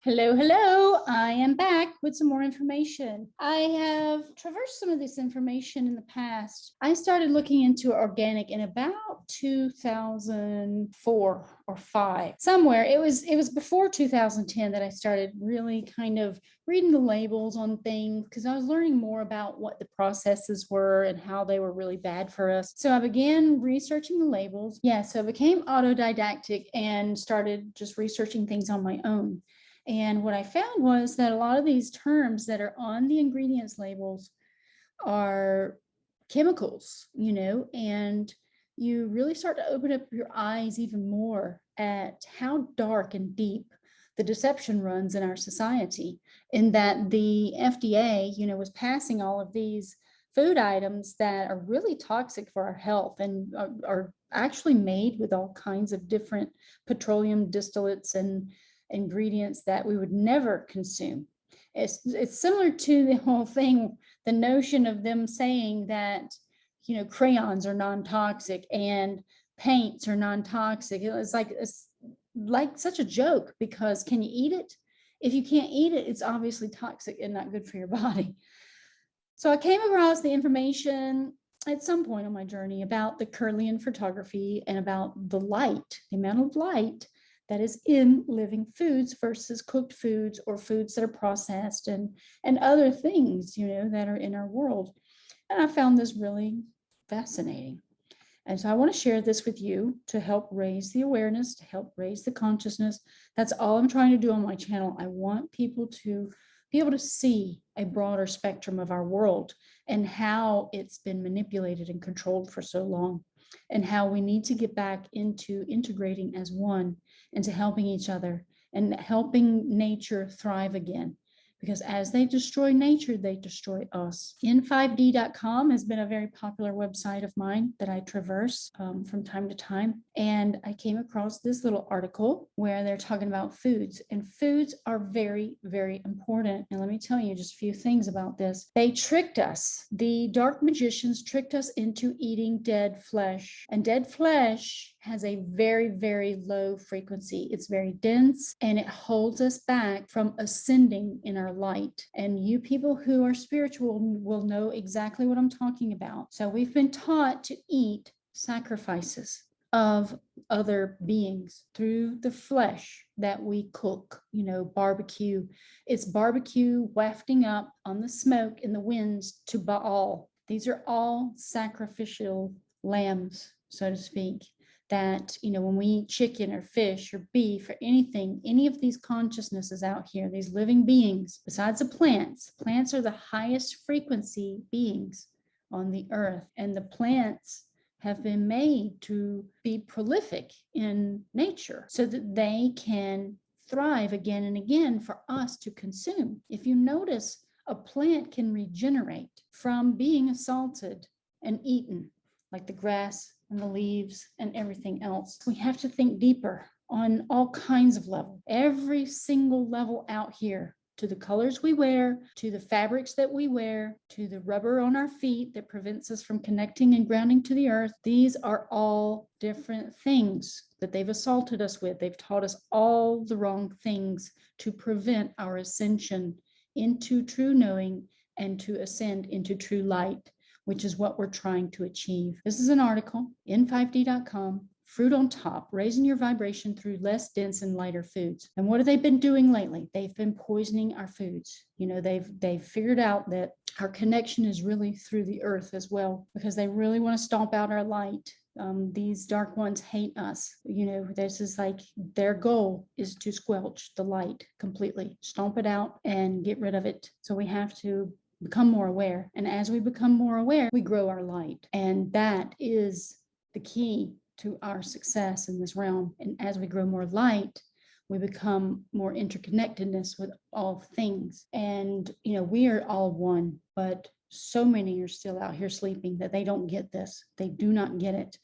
Hello, hello. I am back with some more information. I have traversed some of this information in the past. I started looking into organic in about 2004 or 5. Somewhere it was before 2010 that I started really kind of reading the labels on things because I was learning more about what the processes were and how they were really bad for us. So I began researching the labels. Yeah, so I became autodidactic and started just researching things on my own. And what I found was that a lot of these terms that are on the ingredients labels are chemicals, and you really start to open up your eyes even more at how dark and deep the deception runs in our society, in that the FDA, was passing all of these food items that are really toxic for our health and are actually made with all kinds of different petroleum distillates and ingredients that we would never consume. It's similar to the whole thing, the notion of them saying that, crayons are non-toxic and paints are non-toxic. It's like such a joke, because can you eat it? If you can't eat it, it's obviously toxic and not good for your body. So I came across the information at some point on my journey about the Kirlian photography and about the light, the amount of light that is in living foods versus cooked foods or foods that are processed and other things, that are in our world. And I found this really fascinating. And so I want to share this with you to help raise the awareness, to help raise the consciousness. That's all I'm trying to do on my channel. I want people to be able to see a broader spectrum of our world and how it's been manipulated and controlled for so long, and how we need to get back into integrating as one, into helping each other and helping nature thrive again. Because as they destroy nature, they destroy us. N5D.com has been a very popular website of mine that I traverse from time to time. And I came across this little article where they're talking about foods. And foods are very, very important. And let me tell you just a few things about this. They tricked us. The dark magicians tricked us into eating dead flesh. And dead flesh has a very, very low frequency. It's very dense and it holds us back from ascending in our light. And you people who are spiritual will know exactly what I'm talking about. So we've been taught to eat sacrifices of other beings through the flesh that we cook, barbecue. It's barbecue wafting up on the smoke in the winds to Baal. These are all sacrificial lambs, so to speak, that, when we eat chicken or fish or beef or anything, any of these consciousnesses out here, these living beings, besides the plants are the highest frequency beings on the earth. And the plants have been made to be prolific in nature so that they can thrive again and again for us to consume. If you notice, a plant can regenerate from being assaulted and eaten, like the grass and the leaves and everything else. We have to think deeper on all kinds of levels, every single level out here, to the colors we wear, to the fabrics that we wear, to the rubber on our feet that prevents us from connecting and grounding to the earth. These are all different things that they've assaulted us with. They've taught us all the wrong things to prevent our ascension into true knowing and to ascend into true light, which is what we're trying to achieve. This is an article, N5D.com, fruit on top, raising your vibration through less dense and lighter foods. And what have they been doing lately? They've been poisoning our foods. They've figured out that our connection is really through the earth as well, because they really want to stomp out our light. These dark ones hate us. This is like their goal is to squelch the light completely, stomp it out and get rid of it. So we have to become more aware. And as we become more aware, we grow our light. And that is the key to our success in this realm. And as we grow more light, we become more interconnectedness with all things. And, we are all one, but so many are still out here sleeping that they don't get this. They do not get it.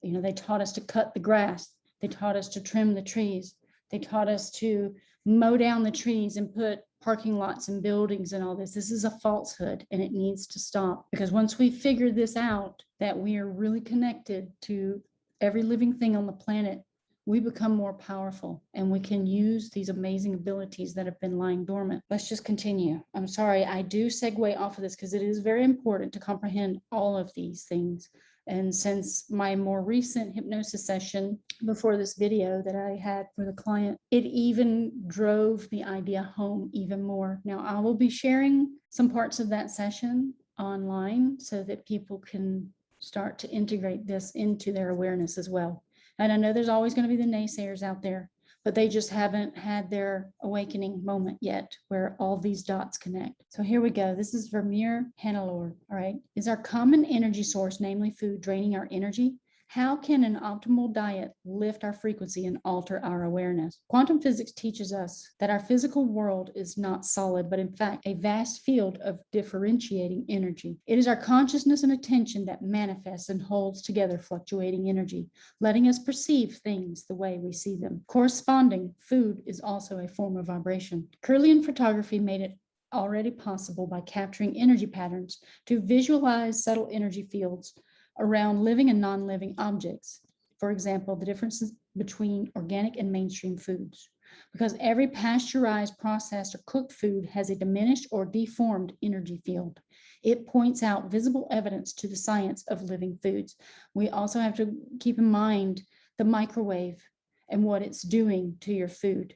They taught us to cut the grass. They taught us to trim the trees. They taught us to mow down the trees and put parking lots and buildings and all this. This is a falsehood, and it needs to stop, because once we figure this out, that we are really connected to every living thing on the planet, we become more powerful and we can use these amazing abilities that have been lying dormant. Let's just continue. I'm sorry, I do segue off of this because it is very important to comprehend all of these things. And since my more recent hypnosis session before this video that I had for the client, it even drove the idea home even more. Now, I will be sharing some parts of that session online so that people can start to integrate this into their awareness as well. And I know there's always going to be the naysayers out there, but they just haven't had their awakening moment yet where all these dots connect. So here we go. This is Vermeer Hannelore. All right. Is our common energy source, namely food, draining our energy? How can an optimal diet lift our frequency and alter our awareness? Quantum physics teaches us that our physical world is not solid, but in fact, a vast field of differentiating energy. It is our consciousness and attention that manifests and holds together fluctuating energy, letting us perceive things the way we see them. Corresponding, food is also a form of vibration. Kirlian photography made it already possible by capturing energy patterns to visualize subtle energy fields around living and non-living objects. For example, the differences between organic and mainstream foods. Because every pasteurized, processed, or cooked food has a diminished or deformed energy field. It points out visible evidence to the science of living foods. We also have to keep in mind the microwave and what it's doing to your food.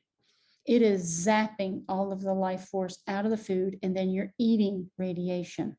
It is zapping all of the life force out of the food, and then you're eating radiation.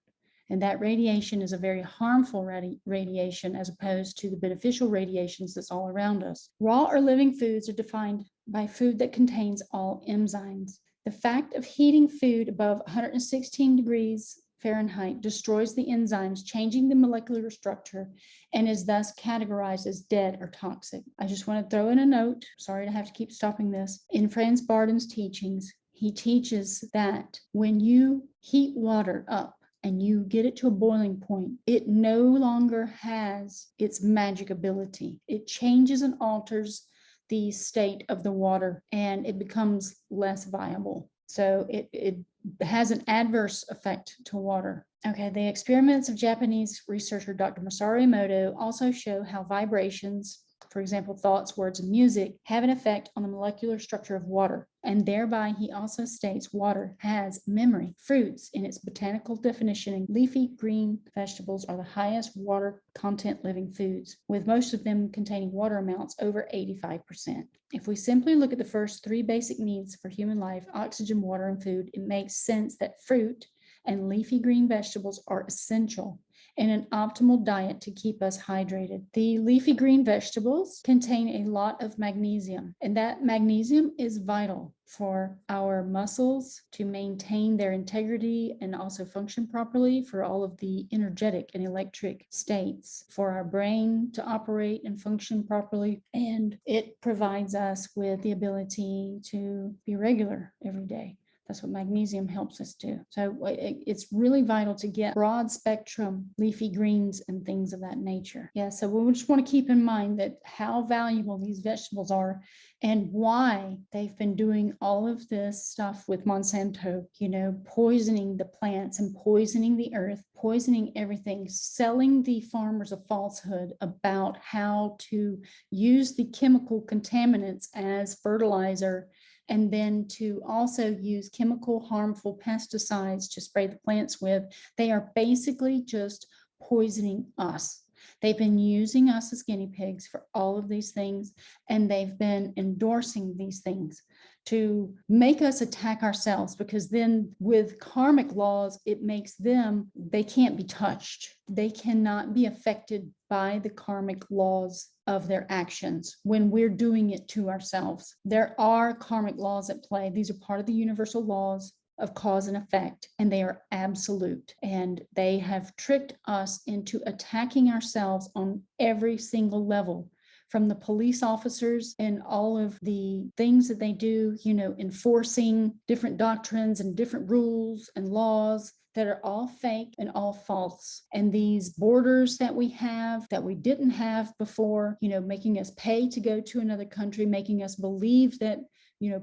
And that radiation is a very harmful radiation as opposed to the beneficial radiations that's all around us. Raw or living foods are defined by food that contains all enzymes. The fact of heating food above 116 degrees Fahrenheit destroys the enzymes, changing the molecular structure, and is thus categorized as dead or toxic. I just want to throw in a note, sorry to have to keep stopping this. In Franz Barden's teachings, he teaches that when you heat water up, and you get it to a boiling point, it no longer has its magic ability. It changes and alters the state of the water and it becomes less viable. So it has an adverse effect to water. Okay, the experiments of Japanese researcher Dr. Masaru Emoto also show how vibrations, for example, thoughts, words, and music, have an effect on the molecular structure of water. And thereby, he also states water has memory. Fruits, in its botanical definition, leafy green vegetables are the highest water content living foods, with most of them containing water amounts over 85%. If we simply look at the first three basic needs for human life, oxygen, water, and food, it makes sense that fruit and leafy green vegetables are essential in an optimal diet to keep us hydrated. The leafy green vegetables contain a lot of magnesium, and that magnesium is vital for our muscles to maintain their integrity and also function properly, for all of the energetic and electric states, for our brain to operate and function properly. And it provides us with the ability to be regular every day. That's what magnesium helps us do. So it's really vital to get broad spectrum leafy greens and things of that nature. Yeah, so we just want to keep in mind that how valuable these vegetables are and why they've been doing all of this stuff with Monsanto, poisoning the plants and poisoning the earth, poisoning everything, selling the farmers a falsehood about how to use the chemical contaminants as fertilizer, and then to also use chemical harmful pesticides to spray the plants with. They are basically just poisoning us. They've been using us as guinea pigs for all of these things, and they've been endorsing these things to make us attack ourselves, because then with karmic laws, it makes them, they can't be touched. They cannot be affected by the karmic laws of their actions when we're doing it to ourselves. There are karmic laws at play. These are part of the universal laws of cause and effect, and they are absolute. And they have tricked us into attacking ourselves on every single level, from the police officers and all of the things that they do, enforcing different doctrines and different rules and laws that are all fake and all false. And these borders that we have that we didn't have before, making us pay to go to another country, making us believe that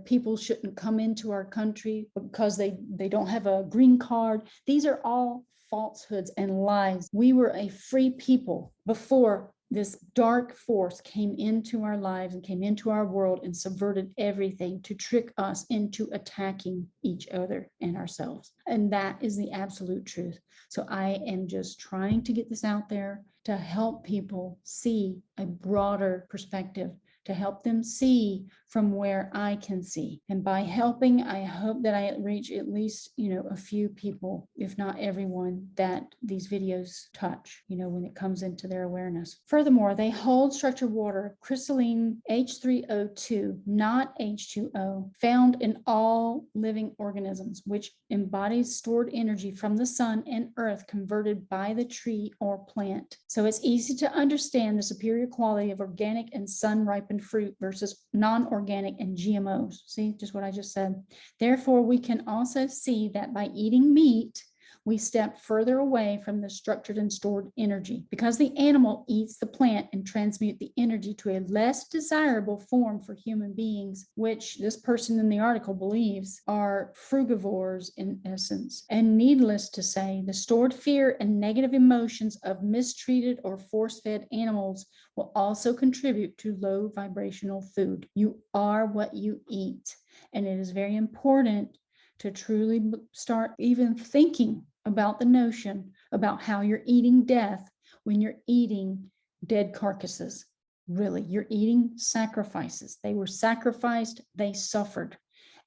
people shouldn't come into our country because they don't have a green card. These are all falsehoods and lies. We were a free people before this dark force came into our lives and came into our world and subverted everything to trick us into attacking each other and ourselves. And that is the absolute truth. So I am just trying to get this out there to help people see a broader perspective, to help them see from where I can see. And by helping, I hope that I reach at least, a few people, if not everyone, that these videos touch, when it comes into their awareness. Furthermore, they hold structured water, crystalline H3O2, not H2O, found in all living organisms, which embodies stored energy from the sun and earth converted by the tree or plant. So it's easy to understand the superior quality of organic and sun-ripened fruit versus non-organic and GMOs. See, just what I just said. Therefore, we can also see that by eating meat, we step further away from the structured and stored energy because the animal eats the plant and transmute the energy to a less desirable form for human beings, which this person in the article believes are frugivores in essence. And needless to say, the stored fear and negative emotions of mistreated or force-fed animals will also contribute to low vibrational food. You are what you eat. And it is very important to truly start even thinking about the notion about how you're eating death when you're eating dead carcasses. Really, you're eating sacrifices. They were sacrificed, they suffered,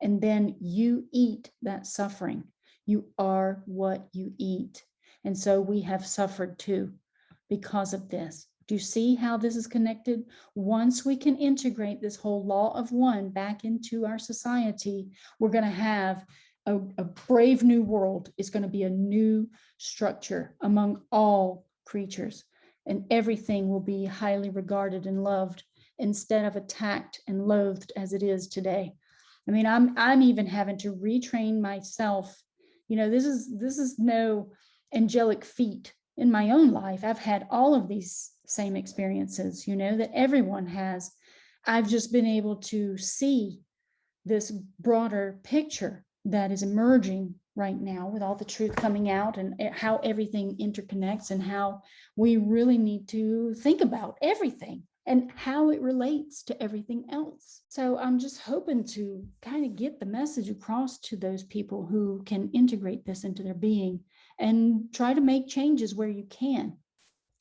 and then you eat that suffering. You are what you eat. And so we have suffered too because of this. Do you see how this is connected? Once we can integrate this whole law of one back into our society, we're going to have a brave new world. Is going to be a new structure among all creatures, and everything will be highly regarded and loved instead of attacked and loathed as it is today. I mean, I'm even having to retrain myself. This is no angelic feat in my own life. I've had all of these same experiences, that everyone has. I've just been able to see this broader picture that is emerging right now with all the truth coming out and how everything interconnects and how we really need to think about everything and how it relates to everything else. So I'm just hoping to kind of get the message across to those people who can integrate this into their being and try to make changes where you can.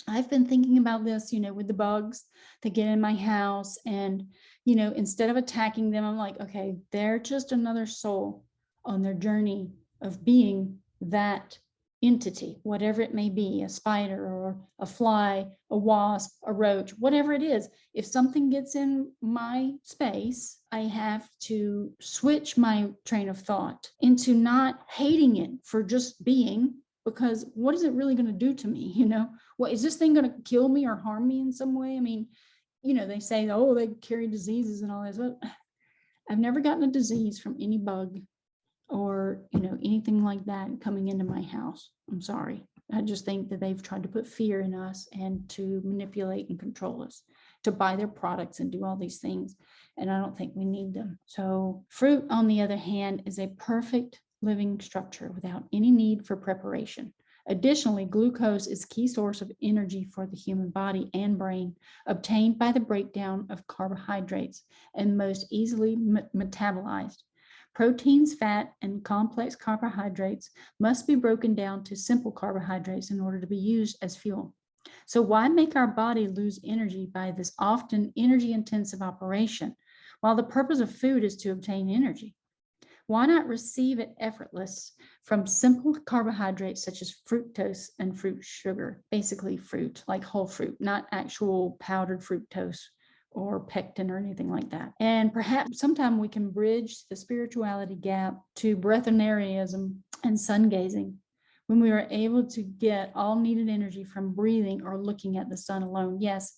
I've been thinking about this, with the bugs that get in my house, and, instead of attacking them, I'm like, okay, they're just another soul on their journey of being that entity, whatever it may be, a spider or a fly, a wasp, a roach, whatever it is. If something gets in my space, I have to switch my train of thought into not hating it for just being, because what is it really going to do to me? What is this thing going to kill me or harm me in some way? I mean, they say, oh, they carry diseases and all this. Well, I've never gotten a disease from any bug or, anything like that coming into my house. I'm sorry. I just think that they've tried to put fear in us and to manipulate and control us, to buy their products and do all these things. And I don't think we need them. So fruit, on the other hand, is a perfect living structure without any need for preparation. Additionally, glucose is a key source of energy for the human body and brain, obtained by the breakdown of carbohydrates and most easily metabolized. Proteins, fat, and complex carbohydrates must be broken down to simple carbohydrates in order to be used as fuel. So why make our body lose energy by this often energy-intensive operation, while the purpose of food is to obtain energy? Why not receive it effortless from simple carbohydrates such as fructose and fruit sugar, basically fruit, like whole fruit, not actual powdered fructose or pectin or anything like that. And perhaps sometime we can bridge the spirituality gap to breatharianism and sun gazing when we are able to get all needed energy from breathing or looking at the sun alone. Yes,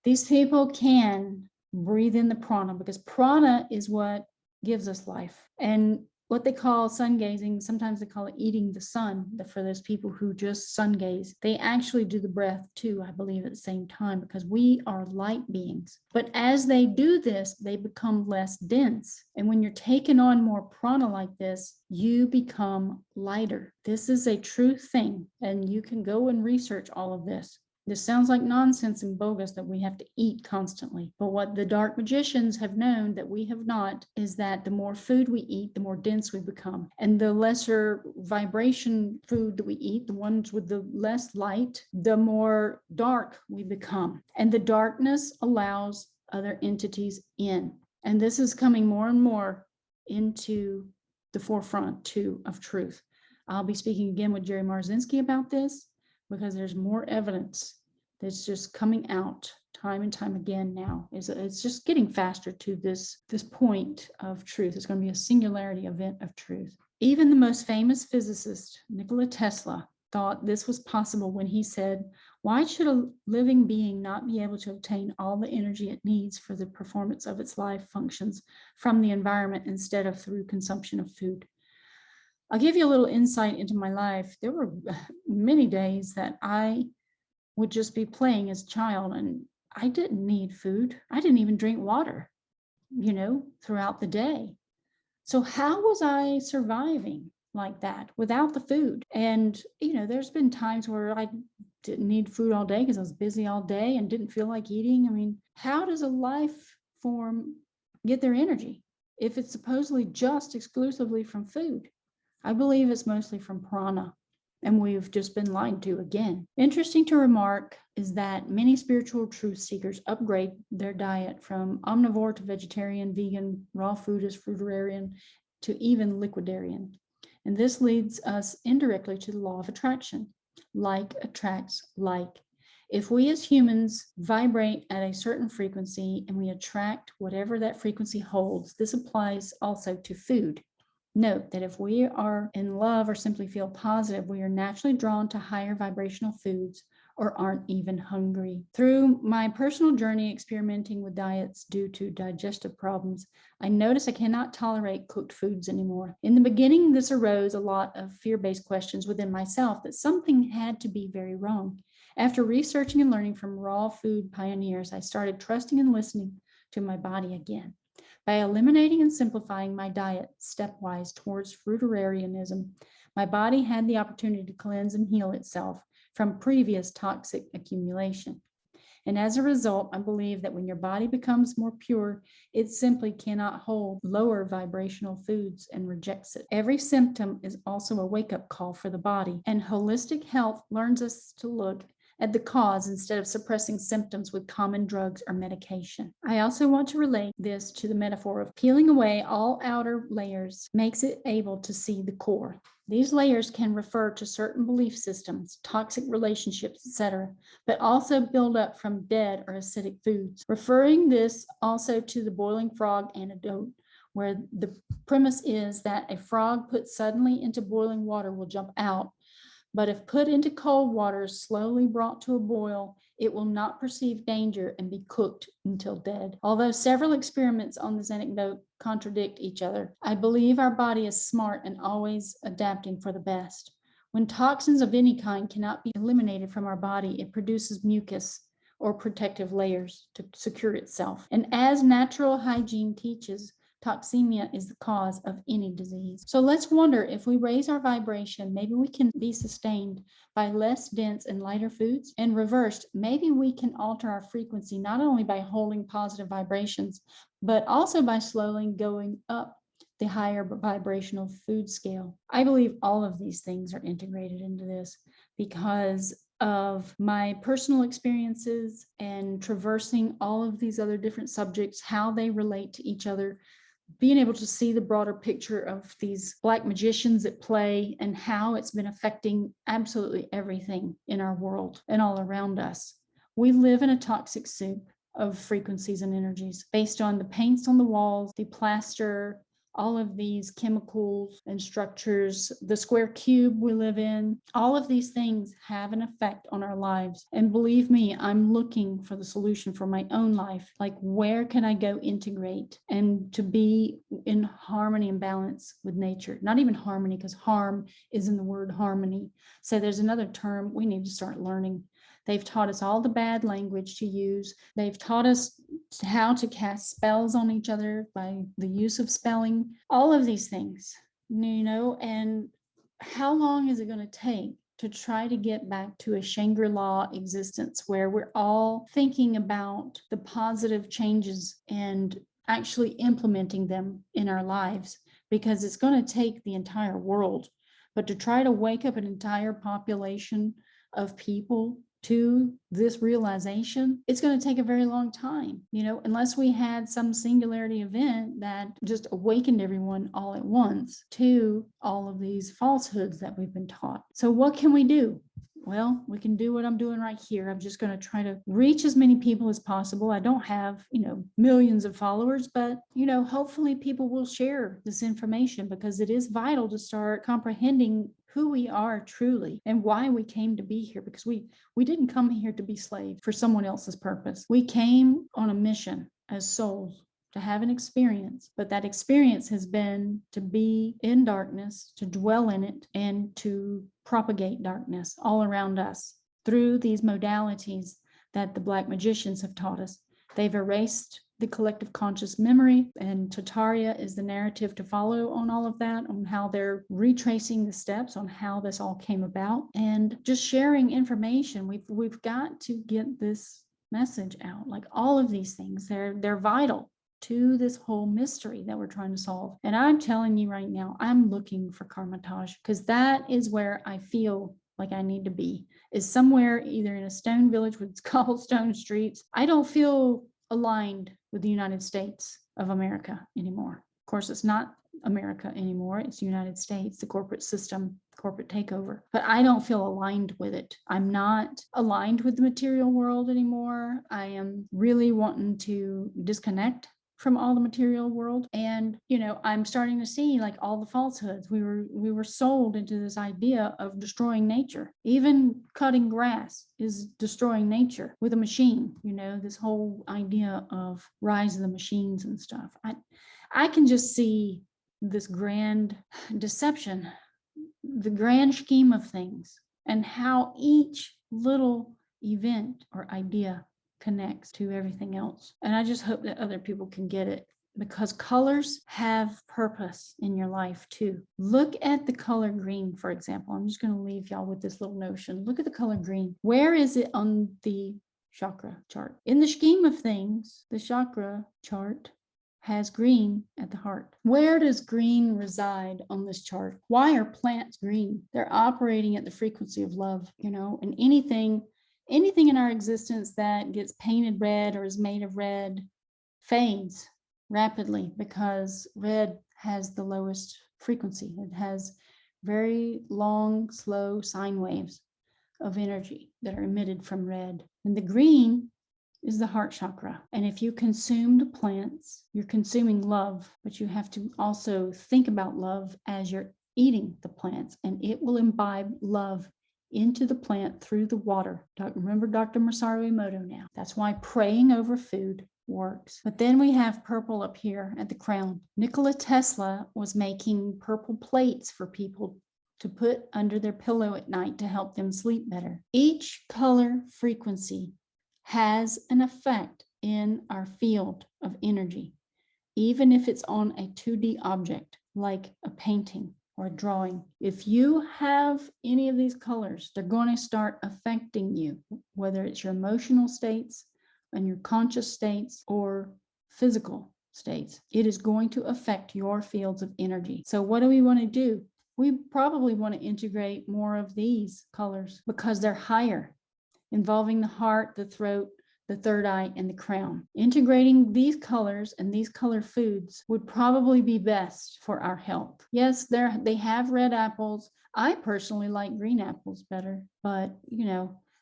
these people can breathe in the prana, because prana is what gives us life. And what they call sun gazing, sometimes they call it eating the sun, for those people who just sun gaze. They actually do the breath too, I believe, at the same time, because we are light beings. But as they do this, they become less dense. And when you're taking on more prana like this, you become lighter. This is a true thing, and you can go and research all of this. This sounds like nonsense and bogus that we have to eat constantly. But what the dark magicians have known that we have not is that the more food we eat, the more dense we become. And the lesser vibration food that we eat, the ones with the less light, the more dark we become. And the darkness allows other entities in. And this is coming more and more into the forefront too of truth. I'll be speaking again with Jerry Marzinski about this, because there's more evidence that's just coming out time and time again now. It's just getting faster to this point of truth. It's going to be a singularity event of truth. Even the most famous physicist, Nikola Tesla, thought this was possible when he said, "Why should a living being not be able to obtain all the energy it needs for the performance of its life functions from the environment instead of through consumption of food?" I'll give you a little insight into my life. There were many days that I would just be playing as a child and I didn't need food. I didn't even drink water, throughout the day. So how was I surviving like that without the food? And, there's been times where I didn't need food all day because I was busy all day and didn't feel like eating. I mean, how does a life form get their energy if it's supposedly just exclusively from food? I believe it's mostly from prana, and we've just been lied to again. Interesting to remark is that many spiritual truth seekers upgrade their diet from omnivore to vegetarian, vegan, raw food is fruitarian, to even liquidarian. And this leads us indirectly to the law of attraction. Like attracts like. If we as humans vibrate at a certain frequency and we attract whatever that frequency holds, this applies also to food. Note that if we are in love or simply feel positive, we are naturally drawn to higher vibrational foods or aren't even hungry. Through my personal journey experimenting with diets due to digestive problems, I noticed I cannot tolerate cooked foods anymore. In the beginning, this arose a lot of fear-based questions within myself that something had to be very wrong. After researching and learning from raw food pioneers, I started trusting and listening to my body again. By eliminating and simplifying my diet stepwise towards fruitarianism, my body had the opportunity to cleanse and heal itself from previous toxic accumulation. And as a result, I believe that when your body becomes more pure, it simply cannot hold lower vibrational foods and rejects it. Every symptom is also a wake-up call for the body, and holistic health learns us to look at the cause instead of suppressing symptoms with common drugs or medication. I also want to relate this to the metaphor of peeling away all outer layers makes it able to see the core. These layers can refer to certain belief systems, toxic relationships, etc., but also build up from dead or acidic foods. Referring this also to the boiling frog anecdote, where the premise is that a frog put suddenly into boiling water will jump out, but if put into cold water, slowly brought to a boil, it will not perceive danger and be cooked until dead. Although several experiments on this anecdote contradict each other, I believe our body is smart and always adapting for the best. When toxins of any kind cannot be eliminated from our body, it produces mucus or protective layers to secure itself. And as natural hygiene teaches, toxemia is the cause of any disease. So let's wonder, if we raise our vibration, maybe we can be sustained by less dense and lighter foods. And reversed, maybe we can alter our frequency not only by holding positive vibrations, but also by slowly going up the higher vibrational food scale. I believe all of these things are integrated into this because of my personal experiences and traversing all of these other different subjects, how they relate to each other, being able to see the broader picture of these black magicians at play and how it's been affecting absolutely everything in our world and all around us. We live in a toxic soup of frequencies and energies based on the paints on the walls, the plaster, all of these chemicals and structures, the square cube we live in. All of these things have an effect on our lives. And believe me, I'm looking for the solution for my own life. Like, where can I go integrate and to be in harmony and balance with nature? Not even harmony, because harm is in the word harmony. So there's another term we need to start learning. They've taught us all the bad language to use. They've taught us how to cast spells on each other by the use of spelling, all of these things, and how long is it going to take to try to get back to a Shangri-La existence where we're all thinking about the positive changes and actually implementing them in our lives, because it's going to take the entire world. But to try to wake up an entire population of people to this realization, it's going to take a very long time, unless we had some singularity event that just awakened everyone all at once to all of these falsehoods that we've been taught. So what can we do? Well, we can do what I'm doing right here. I'm just going to try to reach as many people as possible. I don't have, millions of followers, but, hopefully people will share this information, because it is vital to start comprehending who we are truly and why we came to be here, because we didn't come here to be slaves for someone else's purpose. We came on a mission as souls to have an experience, but that experience has been to be in darkness, to dwell in it, and to propagate darkness all around us through these modalities that the Black magicians have taught us. They've erased the collective conscious memory, and Tataria is the narrative to follow on all of that, on how they're retracing the steps on how this all came about, and just sharing information. We've got to get this message out. Like, all of these things, they're vital to this whole mystery that we're trying to solve. And I'm telling you right now, I'm looking for Karmatage, because that is where I feel like I need to be, is somewhere either in a stone village with cobblestone streets. I don't feel aligned with the United States of America anymore. Of course, it's not America anymore. It's the United States, the corporate system, corporate takeover. But I don't feel aligned with it. I'm not aligned with the material world anymore. I am really wanting to disconnect from all the material world. And, I'm starting to see like all the falsehoods. We were sold into this idea of destroying nature. Even cutting grass is destroying nature with a machine, this whole idea of rise of the machines and stuff. I can just see this grand deception, the grand scheme of things, and how each little event or idea connects to everything else. And I just hope that other people can get it, because colors have purpose in your life too. Look at the color green, for example. I'm just going to leave y'all with this little notion. Look at the color green. Where is it on the chakra chart? In the scheme of things, the chakra chart has green at the heart. Where does green reside on this chart? Why are plants green? They're operating at the frequency of love, and anything in our existence that gets painted red or is made of red fades rapidly, because red has the lowest frequency. It has very long, slow sine waves of energy that are emitted from red. And the green is the heart chakra. And if you consume the plants, you're consuming love, but you have to also think about love as you're eating the plants, and it will imbibe love into the plant through the water. Remember Dr. Masaru Emoto now. That's why praying over food works. But then we have purple up here at the crown. Nikola Tesla was making purple plates for people to put under their pillow at night to help them sleep better. Each color frequency has an effect in our field of energy, even if it's on a 2D object like a painting or drawing. If you have any of these colors, they're going to start affecting you, whether it's your emotional states and your conscious states or physical states. It is going to affect your fields of energy. So what do we want to do? We probably want to integrate more of these colors because they're higher, involving the heart, the throat, the third eye, and the crown. Integrating these colors and these color foods would probably be best for our health. Yes, they have red apples. I personally like green apples better, but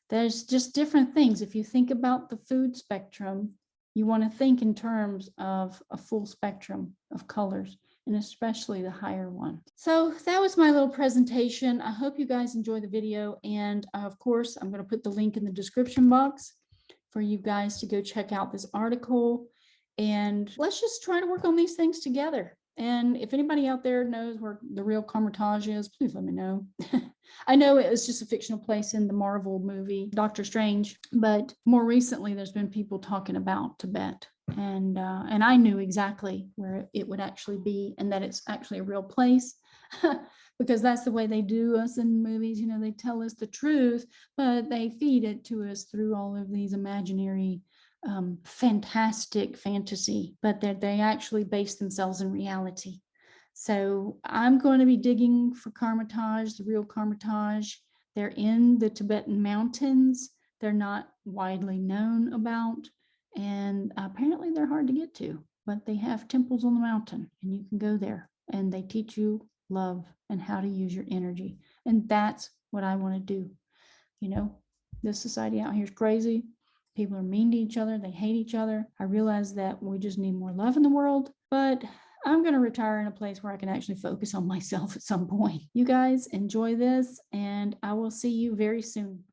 there's just different things. If you think about the food spectrum, you want to think in terms of a full spectrum of colors, and especially the higher one. So that was my little presentation. I hope you guys enjoy the video. And of course, I'm going to put the link in the description box for you guys to go check out this article. And let's just try to work on these things together. And if anybody out there knows where the real Karmatage is, please let me know. I know it was just a fictional place in the Marvel movie, Doctor Strange, but more recently, there's been people talking about Tibet. And I knew exactly where it would actually be, and that it's actually a real place. because that's the way they do us in movies. You know, they tell us the truth, but they feed it to us through all of these imaginary, fantastic fantasy, but they actually base themselves in reality. So I'm going to be digging for Karmitage, the real Karmitage. They're in the Tibetan mountains. They're not widely known about, and apparently they're hard to get to, but they have temples on the mountain, and you can go there, and they teach you love and how to use your energy. And that's what I want to do. You know, this society out here is crazy. People are mean to each other. They hate each other. I realize that we just need more love in the world, but I'm going to retire in a place where I can actually focus on myself at some point. You guys enjoy this, and I will see you very soon.